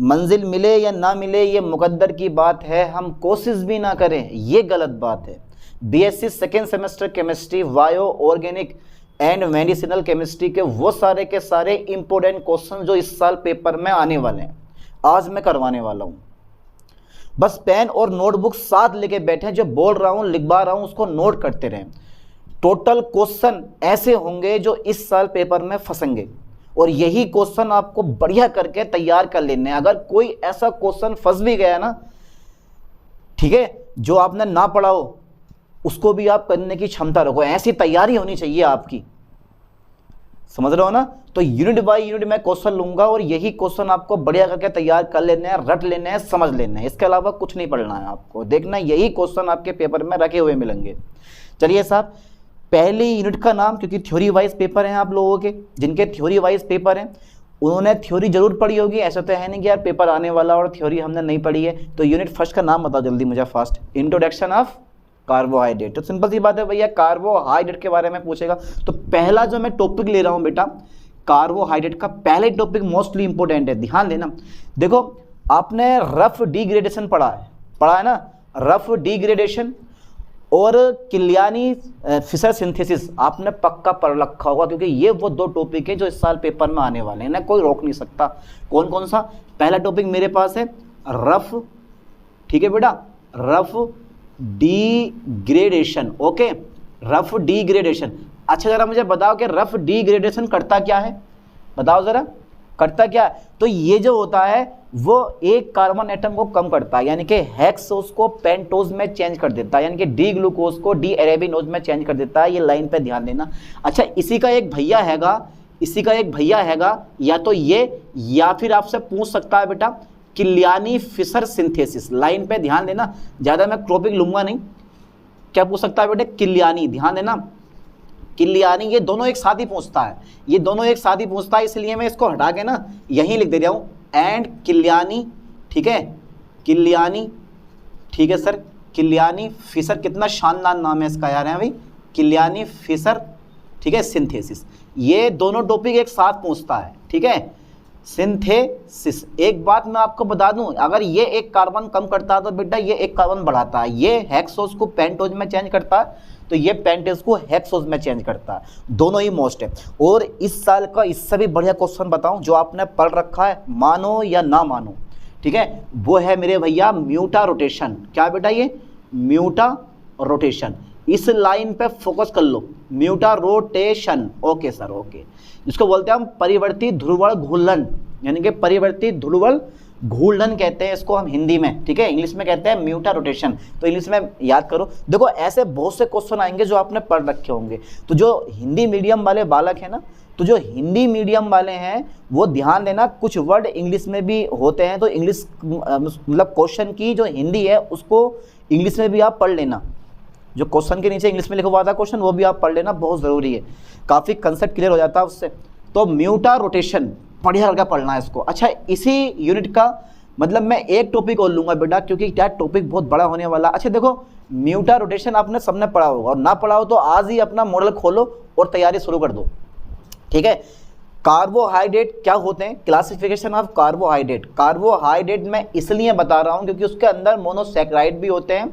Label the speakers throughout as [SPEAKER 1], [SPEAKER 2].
[SPEAKER 1] मंजिल मिले या ना मिले ये मुकद्दर की बात है, हम कोशिश भी ना करें ये गलत बात है। BSc second semester chemistry, bio, organic and medicinal chemistry के वो सारे के सारे इंपॉर्टेंट क्वेश्चन जो इस साल पेपर में आने वाले हैं, आज मैं करवाने वाला हूँ। बस पेन और नोटबुक साथ लेके बैठे, जो बोल रहा हूँ लिखवा रहा हूँ उसको नोट करते रहें। टोटल क्वेश्चन ऐसे होंगे जो इस साल पेपर में फंसेंगे और यही क्वेश्चन आपको बढ़िया करके तैयार कर लेने हैं। अगर कोई ऐसा क्वेश्चन फंस भी गया ना, ठीक है, जो आपने ना पढ़ा हो, उसको भी आप करने की क्षमता रखो। ऐसी तैयारी होनी चाहिए आपकी, समझ रहे हो ना। तो यूनिट बाय यूनिट मैं क्वेश्चन लूंगा और यही क्वेश्चन आपको बढ़िया करके तैयार कर लेने हैं, रट लेने हैं, समझ लेने हैं। इसके अलावा कुछ नहीं पढ़ना है आपको। देखना यही क्वेश्चन आपके पेपर में रखे हुए मिलेंगे। चलिए साहब, पहली यूनिट का नाम, क्योंकि थ्योरी वाइज पेपर हैं आप लोगों के, जिनके थ्योरी वाइज पेपर हैं उन्होंने थ्योरी जरूर पढ़ी होगी। ऐसा तो है नहीं कि यार पेपर आने वाला और थ्योरी हमने नहीं पढ़ी है। तो यूनिट फर्स्ट का नाम बताओ जल्दी मुझे फास्ट। Introduction of carbohydrate. तो सिंपल सी बात है भैया, कार्बोहाइड्रेट के बारे में पूछेगा। तो पहला जो मैं टॉपिक ले रहा हूं बेटा, कार्बोहाइड्रेट का पहले टॉपिक मोस्टली इंपॉर्टेंट है, ध्यान देना। देखो आपने रफ डिग्रेडेशन पढ़ा है ना, रफ डिग्रेडेशन और किलियानी फिशर सिंथेसिस आपने पक्का पढ़ रखा होगा, क्योंकि ये वो दो टॉपिक है जो इस साल पेपर में आने वाले हैं ना, कोई रोक नहीं सकता। कौन कौन सा? पहला टॉपिक मेरे पास है रफ, ठीक है बेटा, rough degradation. Okay, rough degradation. अच्छा जरा मुझे बताओ कि रफ डिग्रेडेशन करता क्या है, बताओ जरा, करता क्या है? तो ये जो होता है वो एक कार्बन एटम को कम करता है, यानी कि हेक्सोस को पेंटोज में चेंज कर देता है, यानी कि डी ग्लूकोज को डी एरेबिनोज में चेंज कर देता है। ये लाइन पे ध्यान देना। अच्छा इसी का एक भैया हैगा, या तो ये, या फिर आपसे पूछ सकता है बेटा किलियानी फिशर सिंथेसिस। लाइन पे ध्यान देना, ज्यादा मैं टॉपिक लूंगा नहीं। क्या पूछ सकता है बेटे? किलियानी, ध्यान देना, किलियानी। ये दोनों एक साथ ही पूछता है, इसलिए मैं इसको हटा के ना यहीं लिख दे रहा हूं, एंड किलियानी, ठीक है, किलियानी, ठीक है सर, किलियानी फिशर। कितना शानदार नाम है इसका यार, है भाई, किलियानी फिशर, ठीक है, सिंथेसिस। ये दोनों टॉपिक एक साथ पूछता है, ठीक है, सिंथेसिस। एक बात मैं आपको बता दूं, अगर ये एक कार्बन कम करता है तो बेटा ये एक कार्बन बढ़ाता है। ये हेक्सोस को पेंटोज में चेंज करता है, तो ये पेंटेज को हेक्सोस में चेंज करता है। दोनों ही मोस्ट है। और इस साल का इससे भी बढ़िया क्वेश्चन बताऊं जो आपने पढ़ रखा है, मानो या ना मानो, ठीक है, वो है मेरे भैया म्यूटा रोटेशन। क्या बेटा? ये म्यूटा रोटेशन। इस लाइन पे फोकस कर लो, म्यूटा रोटेशन। Okay sir, okay. जिसको बोलते हैं हम परिवर्ती ध्रुवण घूर्णन, यानी कि परिवर्ती ध्रुवण घूर्णन कहते हैं इसको हम हिंदी में, ठीक है। इंग्लिश में कहते हैं म्यूटा रोटेशन। तो इंग्लिश में याद करो। देखो ऐसे बहुत से क्वेश्चन आएंगे जो आपने पढ़ रखे होंगे। तो जो हिंदी मीडियम वाले बालक हैं ना, तो जो हिंदी मीडियम वाले हैं वो ध्यान देना, कुछ वर्ड इंग्लिश में भी होते हैं, तो इंग्लिश मतलब क्वेश्चन की जो हिंदी है उसको इंग्लिश में भी आप पढ़ लेना। जो क्वेश्चन के नीचे इंग्लिश में लिखा हुआ था क्वेश्चन, वो भी आप पढ़ लेना, बहुत ज़रूरी है, काफ़ी कंसेप्ट क्लियर हो जाता है उससे। तो म्यूटा रोटेशन बढ़िया लगा पढ़ना है इसको। अच्छा इसी यूनिट का मतलब मैं एक टॉपिक और लूंगा बेटा, क्योंकि क्या टॉपिक बहुत बड़ा होने वाला। अच्छा देखो, म्यूटा रोटेशन आपने सबने पढ़ा होगा, और ना पढ़ा हो तो आज ही अपना मॉडल खोलो और तैयारी शुरू कर दो, ठीक है। कार्बोहाइड्रेट क्या होते हैं? Classification of carbohydrate. कार्बोहाइड्रेट मैं इसलिए बता रहा हूँ क्योंकि उसके अंदर मोनोसैकेराइड भी होते हैं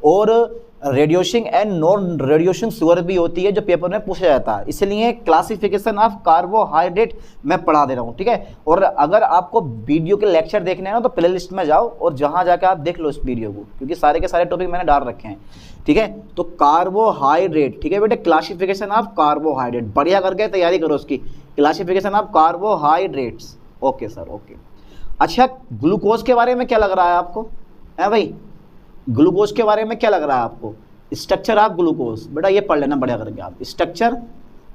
[SPEAKER 1] और reducing and non reducing sugar भी होती है, जो पेपर में पूछा जाता है। इसलिए क्लासिफिकेशन ऑफ कार्बोहाइड्रेट मैं पढ़ा दे रहा हूँ, ठीक है। और अगर आपको वीडियो के लेक्चर देखने हैं ना, तो प्ले लिस्ट में जाओ और जहाँ जाकर आप देख लो इस वीडियो को, क्योंकि सारे के सारे टॉपिक मैंने डाल रखे हैं, ठीक है। तो कार्बोहाइड्रेट, ठीक है बेटे, क्लासिफिकेशन ऑफ कार्बोहाइड्रेट बढ़िया करके तैयारी करो उसकी, classification of carbohydrates. Okay sir, okay. अच्छा ग्लूकोज के बारे में क्या लग रहा है आपको, है भाई? ग्लूकोज के बारे में क्या लग रहा है आपको? स्ट्रक्चर ऑफ ग्लूकोज, बेटा ये पढ़ लेना बढ़िया करके आप, स्ट्रक्चर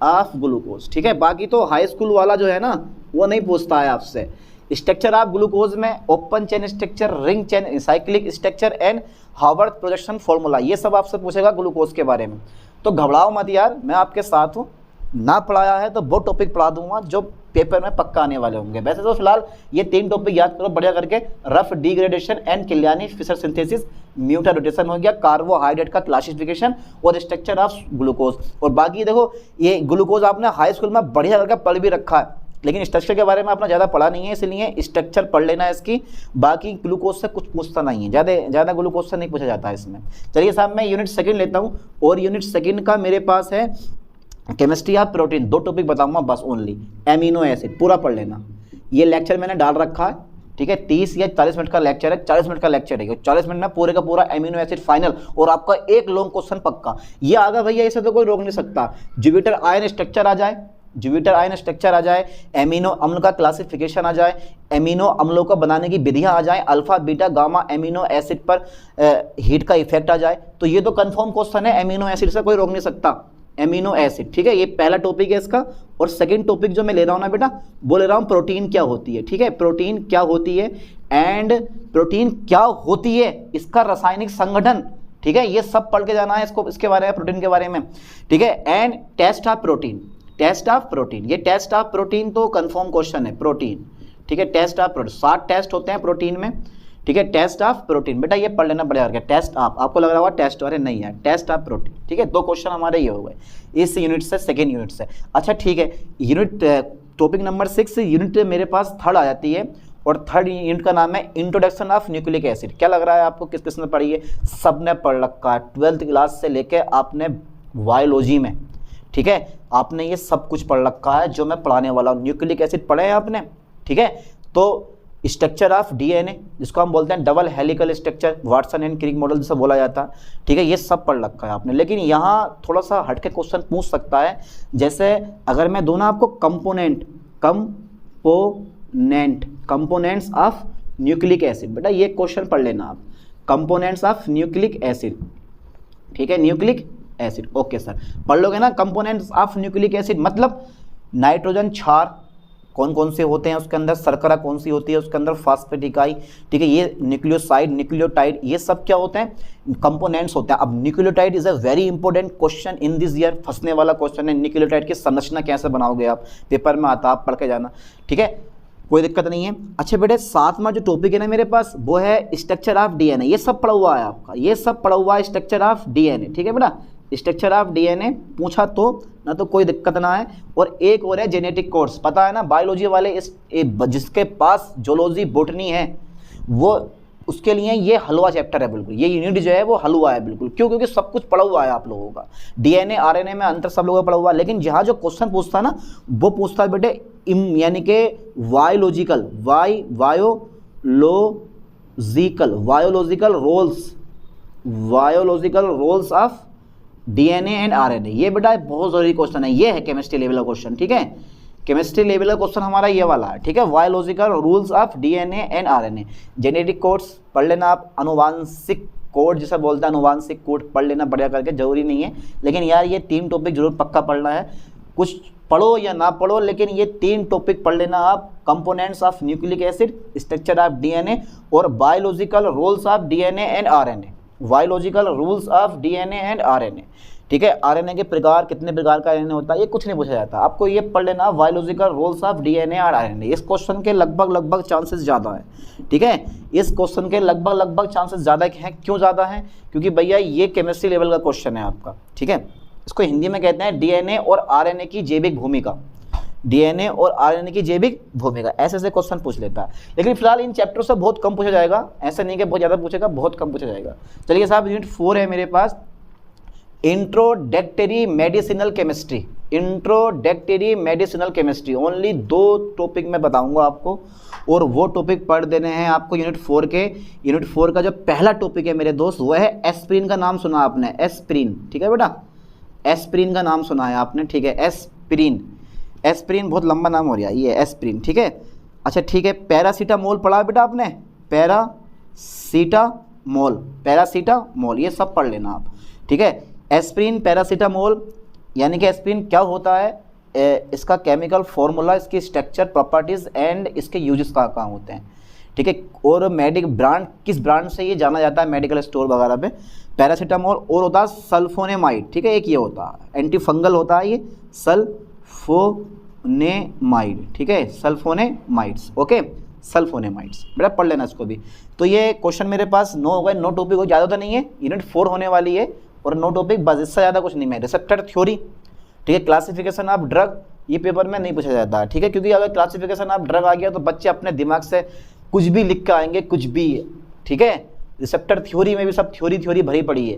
[SPEAKER 1] ऑफ ग्लूकोज, ठीक है। बाकी तो हाई स्कूल वाला जो है ना वो नहीं पूछता है आपसे। स्ट्रक्चर ऑफ ग्लूकोज में open chain structure, ring chain, cyclic structure and Harvard projection formula, ये सब आपसे पूछेगा ग्लूकोज के बारे में। तो घबराओ मत यार, मैं आपके साथ हूँ। ना पढ़ाया है तो वो टॉपिक पढ़ा दूंगा जो पेपर में पक्का आने वाले होंगे। वैसे तो फिलहाल ये 3 टॉपिक याद करो बढ़िया करके, Ruff degradation and Kiliani Fischer synthesis, mutarotation हो गया, कार्बोहाइड्रेट का क्लासिफिकेशन और स्ट्रक्चर ऑफ ग्लूकोज। और बाकी देखो ये ग्लूकोज आपने हाई स्कूल में बढ़िया करके पढ़ भी रखा है, लेकिन स्ट्रक्चर के बारे में आपने ज़्यादा पढ़ा नहीं है, इसलिए स्ट्रक्चर पढ़ लेना है इसकी। बाकी ग्लूकोज से कुछ पूछता नहीं है, ज़्यादा ग्लूकोज से नहीं पूछा जाता है इसमें। चलिए साहब मैं यूनिट सेकंड लेता हूँ, और यूनिट सेकंड का मेरे पास है केमिस्ट्री ऑफ प्रोटीन। 2 टॉपिक बताऊंगा बस ओनली, एमिनो एसिड पूरा पढ़ लेना। ये लेक्चर मैंने डाल रखा है, ठीक है, 30 या 40 मिनट का लेक्चर है, 40 मिनट का लेक्चर है, 40 मिनट में पूरे का पूरा एमिनो एसिड फाइनल, और आपका एक लॉन्ग क्वेश्चन पक्का। ये आगा भैया, इसे तो कोई रोक नहीं सकता। जुपिटर आयन स्ट्रक्चर आ जाए, जुपिटर आयन स्ट्रक्चर आ जाए, एमिनो अम्ल का क्लासिफिकेशन आ जाए, एमिनो अम्लों को बनाने की विधियां आ जाए, alpha beta gamma amino acid पर हीट का इफेक्ट आ जाए, तो ये तो कंफर्म क्वेश्चन है, एमिनो एसिड से कोई रोक नहीं सकता। एमिनो एसिड, ठीक है, ये पहला टॉपिक है इसका। और सेकंड टॉपिक जो मैं ले रहा हूं ना बेटा, वो ले रहा हूं प्रोटीन क्या होती है, ठीक है, प्रोटीन क्या होती है, एंड प्रोटीन क्या होती है, इसका रासायनिक संगठन, ठीक है, ये सब पढ़ के जाना है इसको, इसके बारे में, प्रोटीन के बारे में, ठीक है। And test of protein, test of protein, ये टेस्ट ऑफ प्रोटीन तो कंफर्म क्वेश्चन है, प्रोटीन, ठीक है, टेस्ट ऑफ प्रोटीन, 7 टेस्ट होते हैं प्रोटीन में, ठीक है, टेस्ट ऑफ प्रोटीन, बेटा ये पढ़ लेना पड़ेगा। टेस्ट ऑफ, आपको लग रहा होगा टेस्ट, अरे नहीं है, टेस्ट ऑफ प्रोटीन, ठीक है। 2 क्वेश्चन हमारे ये हो गए इस यूनिट से, सेकेंड यूनिट से। अच्छा ठीक है, यूनिट टॉपिक नंबर 6 यूनिट मेरे पास थर्ड आ जाती है, और थर्ड यूनिट का नाम है इंट्रोडक्शन ऑफ न्यूक्लिक एसिड। क्या लग रहा है आपको, किस किसने पढ़ी है? सबने पढ़ रखा है, 12th क्लास से लेके आपने बायोलॉजी में, ठीक है, आपने ये सब कुछ पढ़ रखा है जो मैं पढ़ाने वाला हूँ। न्यूक्लिक एसिड पढ़े हैं आपने, ठीक है। तो स्ट्रक्चर ऑफ डीएनए, जिसको हम बोलते हैं double helical structure, Watson and Crick model जिसे बोला जाता है, ठीक है, ये सब पढ़ रखा है आपने। लेकिन यहाँ थोड़ा सा हटके क्वेश्चन पूछ सकता है, जैसे अगर मैं दूँ ना आपको कंपोनेंट्स ऑफ न्यूक्लिक एसिड, बेटा ये क्वेश्चन पढ़ लेना आप, कंपोनेंट्स ऑफ न्यूक्लिक एसिड, ठीक है, न्यूक्लिक एसिड, ओके सर, पढ़ लोगे ना। कंपोनेंट्स ऑफ न्यूक्लिक एसिड मतलब नाइट्रोजन क्षार कौन कौन से होते हैं उसके अंदर, शर्करा कौन सी होती है उसके अंदर, फास्फेट इकाई, ठीक है, ये न्यूक्लियोसाइड, न्यूक्लियोटाइड, ये सब क्या होते हैं, कंपोनेंट्स होते हैं। अब nucleotide is a very important question in this year, फंसने वाला क्वेश्चन है। न्यूक्लियोटाइड की संरचना कैसे बनाओगे आप, पेपर में आता, आप पढ़ के जाना, ठीक है, कोई दिक्कत नहीं है। अच्छा बेटे, 7वां जो टॉपिक है ना मेरे पास, वो है स्ट्रक्चर ऑफ डीएनए। ये सब पढ़ा हुआ है आपका, ये सब पढ़ा हुआ है स्ट्रक्चर ऑफ डीएनए, ठीक है बेटा, स्ट्रक्चर ऑफ डीएनए पूछा तो ना, तो कोई दिक्कत ना है। और एक और है जेनेटिक कोड्स, पता है ना बायोलॉजी वाले, जिसके पास जूलॉजी बॉटनी है वो, उसके लिए ये हलवा चैप्टर है बिल्कुल, ये यूनिट जो है वो हलवा है बिल्कुल। क्यों? क्योंकि सब कुछ पढ़ा हुआ है आप लोगों का, डीएनए आरएनए में अंतर सब लोगों का पढ़ा हुआ है। लेकिन जहाँ जो क्वेश्चन पूछता है ना, वो पूछता है बेटे यानी कि biological roles of DNA and RNA. ये बेटा बहुत जरूरी क्वेश्चन है, ये है केमिस्ट्री लेवल का क्वेश्चन, ठीक है, केमिस्ट्री लेवल का क्वेश्चन हमारा ये वाला है, ठीक है, biological rules of DNA and RNA. Genetic codes पढ़ लेना आप, अनुवांशिक कोड जिसे बोलते हैं, अनुवांशिक कोड पढ़ लेना बढ़िया करके, जरूरी नहीं है, लेकिन यार ये 3 टॉपिक जरूर पक्का पढ़ना है, कुछ पढ़ो या ना पढ़ो, लेकिन ये 3 टॉपिक पढ़ लेना आप, components of nucleic acid, structure of DNA, और biological rules of DNA and RNA, biological rules of DNA and RNA, ठीक है। आरएनए के प्रकार, कितने प्रकार का आरएनए होता है, ये कुछ नहीं पूछा जाता, आपको ये पढ़ लेना, बायोलॉजिकल रूल्स ऑफ डीएनए और आरएनए। इस क्वेश्चन के लगभग चांसेस ज़्यादा है, ठीक है, इस क्वेश्चन के लगभग चांसेस ज़्यादा हैं। क्यों ज़्यादा हैं? क्योंकि भैया ये केमिस्ट्री लेवल का क्वेश्चन है आपका, ठीक है, इसको हिंदी में कहते हैं डीएनए और आरएनए की जैविक भूमिका, डीएनए और आरएनए की जैविक भूमिका, ऐसे क्वेश्चन पूछ लेता है। लेकिन फिलहाल इन चैप्टर से बहुत कम पूछा जाएगा, ऐसा नहीं कि बहुत ज़्यादा पूछेगा, बहुत कम पूछा जाएगा। चलिए साहब, यूनिट 4 है मेरे पास, introductory medicinal chemistry, introductory medicinal chemistry. Only 2 topic मैं बताऊंगा आपको, और वो टॉपिक पढ़ देने हैं आपको यूनिट 4 के। यूनिट 4 का जो पहला टॉपिक है मेरे दोस्त, वो है एस्प्रिन का नाम सुना आपने, एस्प्रिन, ठीक है बेटा, एस्प्रिन का नाम सुना है आपने, ठीक है, एस्प्रिन, एस्प्रिन बहुत लंबा नाम हो रहा है, ये एस्प्रिन, ठीक है। अच्छा ठीक है, पैरासीटामोल पढ़ा बेटा आपने, पैरासीटामोल, ये सब पढ़ लेना आप, ठीक है। एस्प्रिन, पैरासीटामोल, यानी कि एस्प्रिन क्या होता है, इसका केमिकल फॉर्मूला, इसकी स्ट्रक्चर, प्रॉपर्टीज एंड इसके यूजेस कहाँ होते हैं, ठीक है। और ब्रांड, किस ब्रांड से ये जाना जाता है मेडिकल स्टोर वगैरह पे, पैरासीटामोल। और होता है सल्फोनेमाइड, ठीक है, एक ये होता है एंटी फंगल होता है, ये सल्फोनेमाइड, ठीक है, सल्फोनेमाइड्स, ओके, सल्फोनेमाइड्स, बेटा पढ़ लेना इसको भी। तो ये क्वेश्चन मेरे पास 9 हो गए, 9 टॉपिक हो, ज़्यादा तो नहीं है, यूनिट 4 होने वाली है, और 9 टॉपिक बस, इससे ज़्यादा कुछ नहीं है। रिसेप्टर थ्योरी, ठीक है, क्लासिफिकेशन ऑफ ड्रग, ये पेपर में नहीं पूछा जाता है, ठीक है, क्योंकि अगर क्लासिफिकेशन ऑफ ड्रग आ गया तो बच्चे अपने दिमाग से कुछ भी लिख के आएंगे, कुछ भी, ठीक है। रिसेप्टर थ्योरी में भी सब थ्योरी भरी पड़ी है,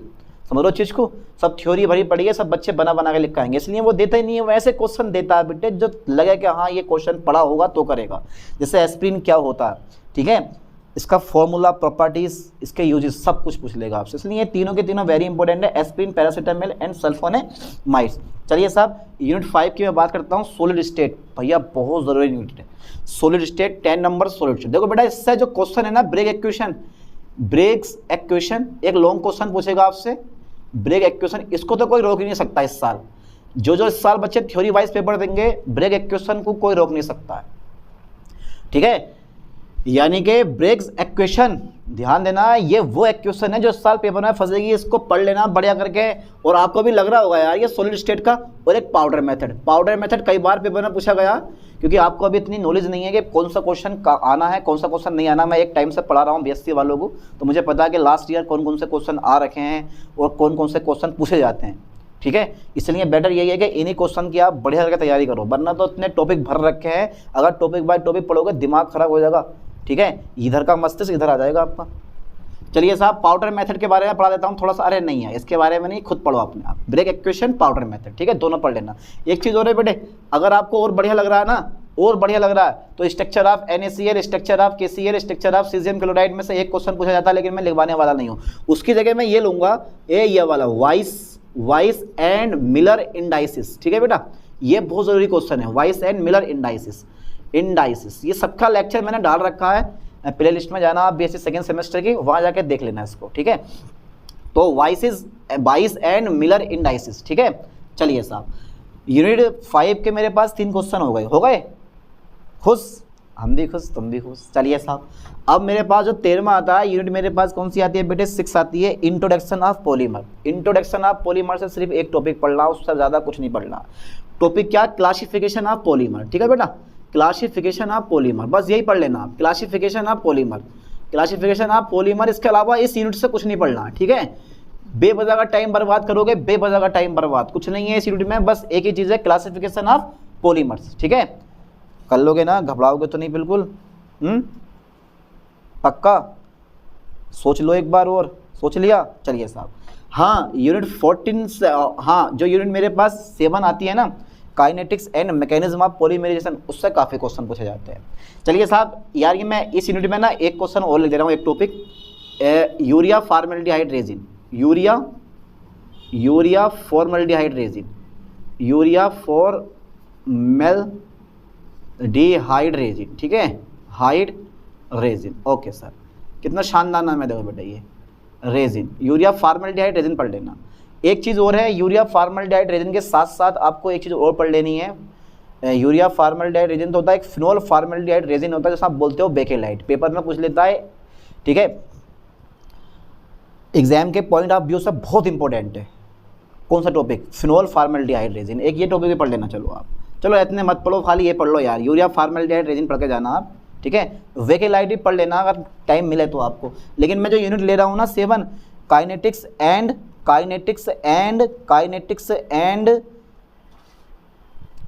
[SPEAKER 1] समझ लो चीज़ को, सब थ्योरी भरी पड़ी है, सब बच्चे बना के लिख के आएंगे, इसलिए वो देता ही नहीं है। वो ऐसे क्वेश्चन देता है बेटे जो लगे कि हाँ ये क्वेश्चन पढ़ा होगा तो करेगा। जैसे एस्प्रिन क्या होता है, ठीक है, इसका फॉर्मूला, प्रॉपर्टीज, इसके यूजेस सब कुछ पूछ लेगा आपसे, इसलिए ये तीनों के तीनों वेरी इंपॉर्टेंट है, एस्प्रिन, पैरासीटामोल एंड सल्फोनेमाइड्स। चलिए साहब यूनिट 5 की मैं बात करता हूँ, सॉलिड स्टेट, भैया बहुत जरूरी यूनिट है solid state, 10 number solid state. देखो बेटा इससे जो क्वेश्चन है ना, ब्रेक इक्वेशन, ब्रेक्स इक्वेशन, एक लॉन्ग क्वेश्चन पूछेगा आपसे, ब्रेक इक्वेशन, इसको तो कोई रोक ही नहीं सकता इस साल। जो इस साल बच्चे थ्योरी वाइज पेपर देंगे, ब्रेक इक्वेशन को कोई रोक नहीं सकता है, ठीक है। यानी कि ब्रेक्स इक्वेशन, ध्यान देना, ये वो इक्वेशन है जो इस साल पेपर में फंसेगी, इसको पढ़ लेना बढ़िया करके। और आपको भी लग रहा होगा यार ये सॉलिड स्टेट का, और एक पाउडर मेथड कई बार पेपर में पूछा गया, क्योंकि आपको अभी इतनी नॉलेज नहीं है कि कौन सा क्वेश्चन आना है, कौन सा क्वेश्चन नहीं आना। मैं एक टाइम से पढ़ा रहा हूँ बीएससी वालों को, तो मुझे पता है कि लास्ट ईयर कौन कौन से क्वेश्चन आ रखे हैं और कौन कौन से क्वेश्चन पूछे जाते हैं, ठीक है। इसलिए बेटर यही है कि इन्हीं क्वेश्चन की आप बढ़िया करके तैयारी करो, वरना तो इतने टॉपिक भर रखे हैं, अगर टॉपिक बाय टॉपिक पढ़ोगे दिमाग खराब हो जाएगा, ठीक है, इधर का मस्तिष्क इधर आ जाएगा आपका। चलिए साहब पाउडर मेथड के बारे में पढ़ा देता हूँ थोड़ा सा, अरे नहीं है इसके बारे में नहीं, खुद पढ़ो अपने आप, ब्रेक इक्वेशन, पाउडर मेथड, ठीक है, दोनों पढ़ लेना। एक चीज़ और है बेटे, अगर आपको और बढ़िया लग रहा है ना, और बढ़िया लग रहा है, तो structure of NaCl, structure of KCl, structure of caesium chloride में से एक क्वेश्चन पूछा जाता है, लेकिन मैं लिखवाने वाला नहीं हूँ, उसकी जगह मैं ये लूंगा, ये वाला वाइस एंड मिलर इंडाइसिस, ठीक है बेटा, ये बहुत जरूरी क्वेश्चन है, वाइस एंड मिलर इंडाइसिस। ये सबका लेक्चर मैंने डाल रखा है प्ले लिस्ट में, जाना आप बीएससी सेकेंड सेमेस्टर की, वहाँ जाके देख लेना इसको, ठीक है। तो वाइस एंड मिलर इंडाइसिस, ठीक है। चलिए साहब यूनिट 5 के मेरे पास 3 क्वेश्चन हो गए, खुश, हम भी खुश, तुम भी खुश। चलिए साहब अब मेरे पास जो 13वां आता है यूनिट, मेरे पास कौन सी आती है बेटे, 6 आती है, introduction of polymer. Introduction of polymer से सिर्फ एक टॉपिक पढ़ना, उससे ज़्यादा कुछ नहीं पढ़ना। टॉपिक क्या, क्लासिफिकेशन ऑफ पॉलीमर, ठीक है बेटा, क्लासिफिकेशन ऑफ पॉलीमर, बस यही पढ़ लेना आप, क्लासिफिकेशन ऑफ पॉलीमर, इसके अलावा इस यूनिट से कुछ नहीं पढ़ना, ठीक है। बेवजह का टाइम बर्बाद करोगे, बेवजह का टाइम बर्बाद, कुछ नहीं है इस यूनिट में, बस एक ही चीज़ है, क्लासिफिकेशन ऑफ पॉलीमर्स, ठीक है। कर लोगे ना, घबराओगे तो नहीं बिल्कुल, पक्का, सोच लो एक बार और, सोच लिया। चलिए साहब हाँ यूनिट 14 से, हाँ जो यूनिट मेरे पास 7 आती है ना, kinetics and mechanism of polymerisation, उससे काफ़ी क्वेश्चन पूछे जाते हैं। चलिए साहब यार ये मैं इस यूनिट में ना एक क्वेश्चन और लिख दे रहा हूँ, एक topic, urea formaldehyde resin, urea formaldehyde resin, ठीक है, हाइड रेजिन, ओके सर, कितना शानदार नाम है, देखो बेटा ये रेजिन, यूरिया फॉर्मेल्डिहाइड रेजिन पढ़ लेना। एक चीज़ और है, यूरिया फॉर्मेल्डिहाइड रेजिन के साथ साथ आपको एक चीज़ और पढ़ लेनी है, यूरिया फॉर्मेल्डिहाइड रेजिन तो होता है, एक फिनोल फॉर्मेल्डिहाइड रेजिन होता है, जैसा आप बोलते हो बेकेलाइट, पेपर में पूछ लेता है, ठीक है, एग्जाम के पॉइंट ऑफ व्यू से बहुत इंपॉर्टेंट है। कौन सा टॉपिक, फिनोल फॉर्मेल्डिहाइड रेजिन, एक ये टॉपिक भी पढ़ लेना। चलो आप, चलो इतने मत पढ़ो, खाली ये पढ़ लो यार, यूरिया फॉर्मेल्डिहाइड रेजिन पढ़ के जाना आप, ठीक है, बेकेलाइट भी पढ़ लेना अगर टाइम मिले तो आपको। लेकिन मैं जो यूनिट ले रहा हूँ ना 7, काइनेटिक्स एंड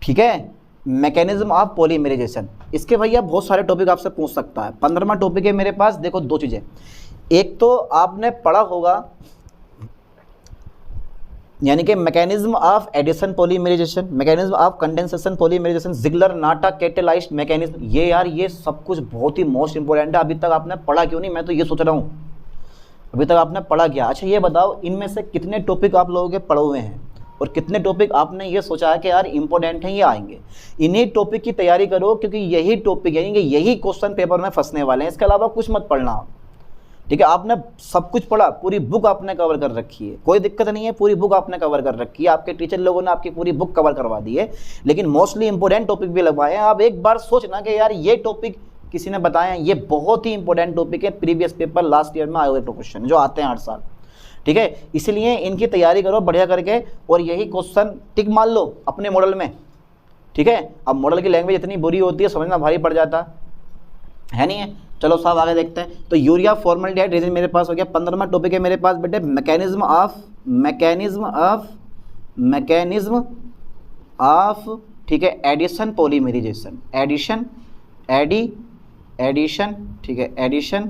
[SPEAKER 1] ठीक है मैकेनिज्म ऑफ पॉलीमराइजेशन, इसके भैया बहुत सारे टॉपिक आपसे पूछ सकता है। 15वां टॉपिक है मेरे पास, देखो 2 चीज़ें, एक तो आपने पढ़ा होगा यानी कि mechanism of addition polymerisation, mechanism of condensation polymerisation, Ziegler Natta catalysed mechanism, ये यार ये सब कुछ बहुत ही मोस्ट इंपॉर्टेंट है। अभी तक आपने पढ़ा क्यों नहीं, मैं तो ये सोच रहा हूँ अभी तक आपने पढ़ा क्या। अच्छा ये बताओ इनमें से कितने टॉपिक आप लोगों के पढ़े हुए हैं और कितने टॉपिक आपने ये सोचा है कि यार इंपॉर्टेंट हैं ये आएंगे। इन्हीं टॉपिक की तैयारी करो क्योंकि यही टॉपिक यानी कि यही क्वेश्चन पेपर में फंसने वाले हैं, इसके अलावा कुछ मत पढ़ना, ठीक है। आपने सब कुछ पढ़ा, पूरी बुक आपने कवर कर रखी है, कोई दिक्कत नहीं है, पूरी बुक आपने कवर कर रखी है, आपके टीचर लोगों ने आपकी पूरी बुक कवर करवा दी है, लेकिन मोस्टली इंपॉर्टेंट टॉपिक भी लगवाए हैं। आप एक बार सोचना कि यार ये टॉपिक किसी ने बताया, ये बहुत ही इंपॉर्टेंट टॉपिक है, प्रीवियस पेपर लास्ट ईयर में आए हुए क्वेश्चन जो आते हैं हर साल, ठीक है। इसलिए इनकी तैयारी करो बढ़िया करके और यही क्वेश्चन टिक मान लो अपने मॉडल में, ठीक है। अब मॉडल की लैंग्वेज इतनी बुरी होती है, समझना भारी पड़ जाता है नहीं है। चलो साहब आगे देखते हैं। तो यूरिया फॉर्मेल्डिहाइड रेजिन मेरे पास हो गया। 15वां टॉपिक है मेरे पास बेटे मैकेनिज्म ऑफ ठीक है, एडिशन पॉलीमरेजाइजेशन, एडिशन एडिशन, ठीक है, एडिशन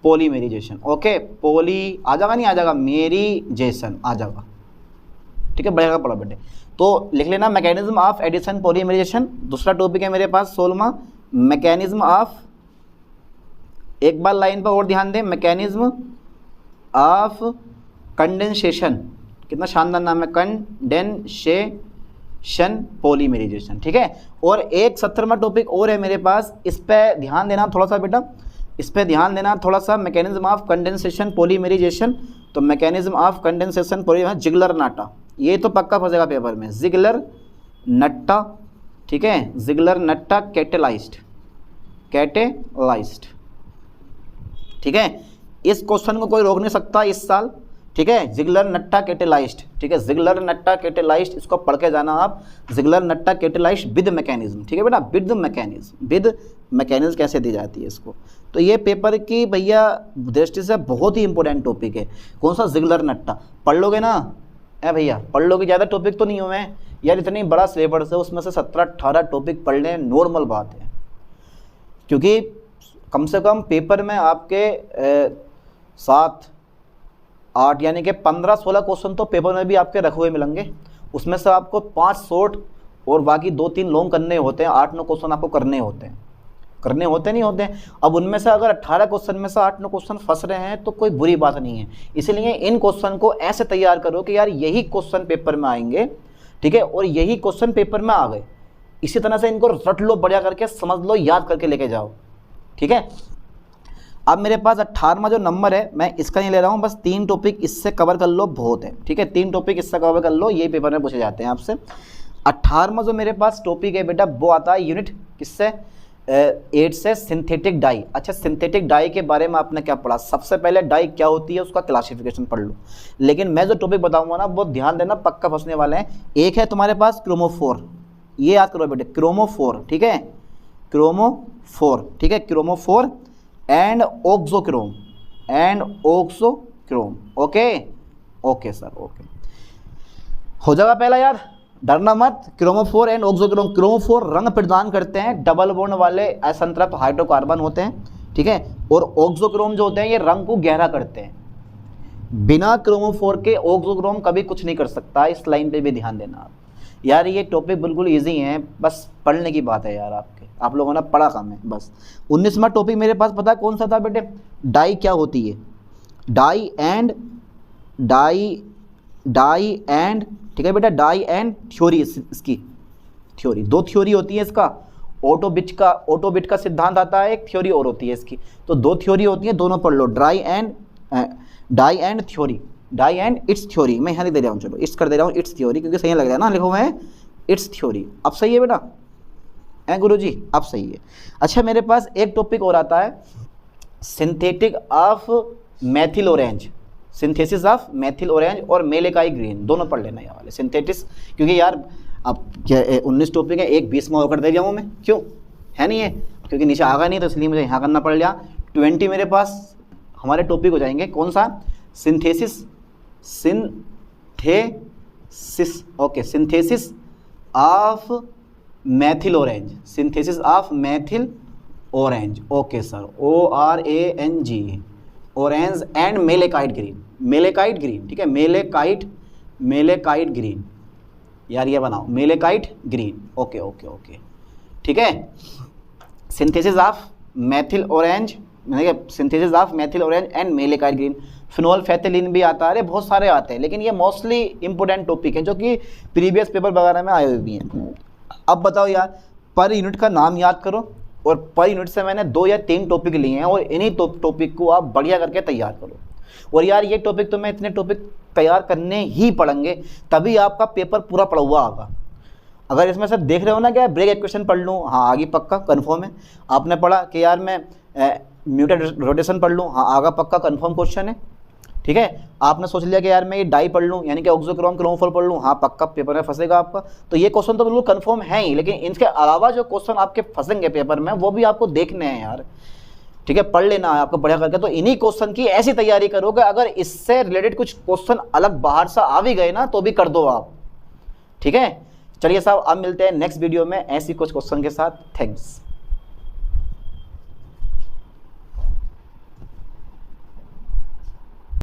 [SPEAKER 1] पॉलीमरेजाइजेशन, ओके, पॉली आ जाएगा नहीं आ जाएगा, मेरीजेशन आ जाएगा, ठीक है, बढ़िया पढ़ो बेटे। तो लिख लेना मैकेनिज्म ऑफ एडिशन पॉलीमरेजाइजेशन। दूसरा टॉपिक है मेरे पास 16वां, मैकेनिज्म ऑफ, एक बार लाइन पर और ध्यान दें, मैकेनिज्म ऑफ कंडेंसेशन, कितना शानदार नाम है, कंडेंसेशन पॉलीमरेजाइजेशन, ठीक है। और एक 17वां टॉपिक और है मेरे पास, इस पे ध्यान देना थोड़ा सा बेटा, इस पे ध्यान देना थोड़ा सा, मैकेनिज्म ऑफ कंडेंसेशन पॉलीमरेजाइजेशन। तो mechanism of condensation polymerization, Ziegler Natta, ये तो पक्का फंसेगा पेपर में, जिगलर नट्टा, ठीक है, जिगलर नट्टा कैटेलाइज्ड, कैटेलाइज्ड, ठीक है। इस क्वेश्चन को कोई रोक नहीं सकता इस साल, ठीक है, जिगलर नट्टा कैटेलाइज्ड, ठीक है, जिगलर नट्टा कैटेलाइज्ड, इसको पढ़ के जाना आप, Ziegler Natta catalysed with mechanism, ठीक है बेटा, विद मैकेनिज्म, विद मैकेनिज्म कैसे दी जाती है इसको। तो ये पेपर की भैया दृष्टि से बहुत ही इंपॉर्टेंट टॉपिक है। कौन सा, जिगलर नट्टा, पढ़ लोगे ना है भैया, पढ़ लोगे, ज़्यादा टॉपिक तो नहीं हुए हैं यार, इतनी बड़ा सिलेबस है, उसमें से 17-18 टॉपिक पढ़ लें नॉर्मल बात है, क्योंकि कम से कम पेपर में आपके 7-8 यानी कि 15-16 क्वेश्चन तो पेपर में भी आपके रखे हुए मिलेंगे, उसमें से आपको 5 शॉर्ट और बाकी 2-3 लॉन्ग करने होते हैं, 8-9 क्वेश्चन आपको करने होते हैं, नहीं होते हैं। अब उनमें से अगर 18 क्वेश्चन में से 8-9 क्वेश्चन फंस रहे हैं तो कोई बुरी बात नहीं है, इसलिए इन क्वेश्चन को ऐसे तैयार करो कि यार यही क्वेश्चन पेपर में आएंगे, ठीक है, और यही क्वेश्चन पेपर में आ गए, इसी तरह से इनको रट लो, बढ़िया करके समझ लो, याद करके लेके जाओ, ठीक है। अब मेरे पास 18वां जो नंबर है, मैं इसका नहीं ले रहा हूँ, बस 3 टॉपिक इससे कवर कर लो, बहुत है, ठीक है, 3 टॉपिक इससे कवर कर लो, ये पेपर में पूछे जाते हैं आपसे। 18वां जो मेरे पास टॉपिक है बेटा, वो आता है यूनिट किससे, 8 से, सिंथेटिक डाई। अच्छा, सिंथेटिक डाई के बारे में आपने क्या पढ़ा, सबसे पहले डाई क्या होती है उसका क्लासिफिकेशन पढ़ लो, लेकिन मैं जो टॉपिक बताऊंगा ना वो ध्यान देना, पक्का फंसने वाले हैं। एक है तुम्हारे पास क्रोमोफोर, ये याद करो बेटे, क्रोमोफोर, ठीक है, क्रोमोफोर, ठीक है, chromophore and auxochrome, okay okay sir, okay हो जाएगा पहला यार, डरना मत। क्रोमोफोर एंड ऑक्सोक्रोम, क्रोमोफोर रंग प्रदान करते हैं, डबल बॉन्ड वाले असंतृप्त हाइड्रोकार्बन होते हैं, ठीक है, और ऑक्सोक्रोम जो होते हैं ये रंग को गहरा करते हैं। बिना क्रोमोफोर के ऑक्सोक्रोम कभी कुछ नहीं कर सकता, इस लाइन पे भी ध्यान देना आप यार, ये टॉपिक बिल्कुल ईजी है, बस पढ़ने की बात है यार, आप लोगों ने पढ़ा कम है बस। 19वां टॉपिक मेरे पास पता है कौन सा था बेटे, डाई क्या होती है, डाई एंड, ठीक है बेटा, डाई एंड थ्योरी, इसकी थ्योरी, 2 थ्योरी होती है इसका, ऑटोबिट का सिद्धांत आता है, एक थ्योरी और होती है इसकी, तो 2 थ्योरी होती है, दोनों पढ़ लो, dye and theory, dye and its theory, मैं यहाँ लिख दे रहा हूँ, चलो इट्स कर दे रहा हूँ, इट्स थ्योरी, क्योंकि सही लग रहा है ना, लिखो हुआ है इट्स थ्योरी, अब सही है बेटा, गुरुजी अब सही है। अच्छा, मेरे पास एक टॉपिक और आता है, synthetic of methyl orange, synthesis of methyl orange और मेलेकाई ग्रीन, दोनों पढ़ लेना ये वाले सिंथेटिस, क्योंकि यार अब क्या 19 टॉपिक है, एक 20वां और कर दे जाऊँ मैं, क्यों है नहीं है, क्योंकि नीचे आगा नहीं, तो इसलिए मुझे यहाँ करना पड़ गया। 20 मेरे पास हमारे टॉपिक हो जाएंगे, कौन सा, synthesis, okay, synthesis of methyl orange, synthesis of methyl orange, okay sir, ORANG, orange and malachite green, ठीक है, मेलेकाइट ग्रीन यार, ये बनाओ मेलेकाइट ग्रीन, ओके, ठीक है, synthesis of methyl orange, synthesis of methyl orange and malachite green. Phenolphthalein भी आता है, अरे बहुत सारे आते हैं, लेकिन ये मोस्टली इंपॉर्टेंट टॉपिक है जो कि प्रीवियस पेपर वगैरह में आए हुए भी हैं। अब बताओ यार, पर यूनिट का नाम याद करो, और पर यूनिट से मैंने 2 या 3 टॉपिक लिए हैं, और इन्हीं टॉपिक को आप बढ़िया करके तैयार करो। और यार ये टॉपिक तो मैं इतने टॉपिक तैयार करने ही पड़ेंगे, तभी आपका पेपर पूरा पढ़ा हुआ आगा। अगर इसमें से देख रहे हो ना क्या ब्रेक इक्वेशन पढ़ लूँ, हाँ आगे पक्का कन्फर्म है। आपने पढ़ा कि यार मैं म्यूटेड रोटेशन पढ़ लूँ, हाँ आगा पक्का कन्फर्म क्वेश्चन है, ठीक है। आपने सोच लिया कि यार मैं ये डाई पढ़ लूँ, यानी कि ऑक्सोक्रोम क्रोमोफोर पढ़ लूँ, हाँ पक्का पेपर में फंसेगा आपका। तो ये क्वेश्चन तो बिल्कुल कंफर्म है ही, लेकिन इनके अलावा जो क्वेश्चन आपके फंसेंगे पेपर में वो भी आपको देखने हैं यार, ठीक है, पढ़ लेना है आपको बढ़िया करके। तो इन्हीं क्वेश्चन की ऐसी तैयारी करोगे, अगर इससे रिलेटेड कुछ क्वेश्चन अलग बाहर से आ भी गए ना तो भी कर दो आप, ठीक है। चलिए साहब, अब मिलते हैं नेक्स्ट वीडियो में ऐसी कुछ क्वेश्चन के साथ। थैंक्स।